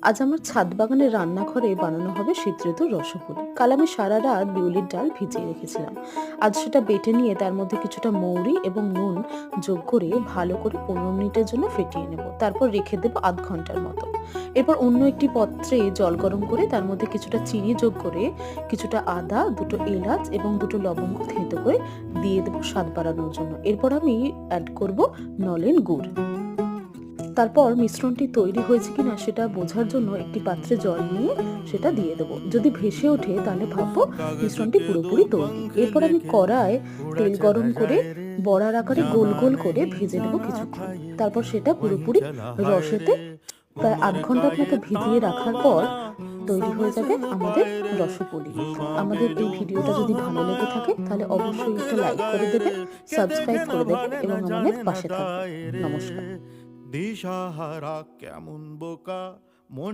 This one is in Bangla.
আজ আমার ছাদ বাগানের রান্নাঘরে বানানো হবে শীত ঋতুর রসপুলি। কাল আমি সারা রাত বিউলির ডাল ভিজিয়ে রেখেছিলাম। আজ সেটা বেটে নিয়ে তার মধ্যে কিছুটা মৌরি এবং নুন যোগ করে ভালো করে 15 মিনিটের জন্য ফেটিয়ে নেব। তারপর রেখে দেবো আধ ঘন্টার মতো। এরপর অন্য একটি পাত্রে জল গরম করে তার মধ্যে কিছুটা চিনি যোগ করে কিছুটা আদা, দুটো এলাচ এবং দুটো লবঙ্গ থেঁতো করে দিয়ে দেবো স্বাদ বাড়ানোর জন্য। এরপর আমি অ্যাড করব নলেন গুড়। তারপর মিশ্রণটি তৈরি হয়েছে কিনা সেটা বোঝার জন্য একটি পাত্রে জল নিয়ে সেটা দিয়ে দেবো। যদি ভেসে ওঠে তাহলে ভাববো মিশ্রণটি পুরোপুরি তৈরি। এরপর আমি কড়ায় তেল গরম করে বড়ার আকারে গোল গোল করে ভেজে নেবো কিছুক্ষণ। তারপর সেটা পুরোপুরি রসেতে প্রায় আধ ঘন্টার মতো ভিজিয়ে রাখার পর তৈরি হয়ে যাবে আমাদের রসপুলি। আমাদের এই ভিডিওটা যদি ভালো লেগে থাকে তাহলে অবশ্যই একটা লাইক করে দেবেন, সাবস্ক্রাইব করে দেবেন এবং আমাদের পাশে থাকবেন। নমস্কার। দিশাহারা কেমন বোকা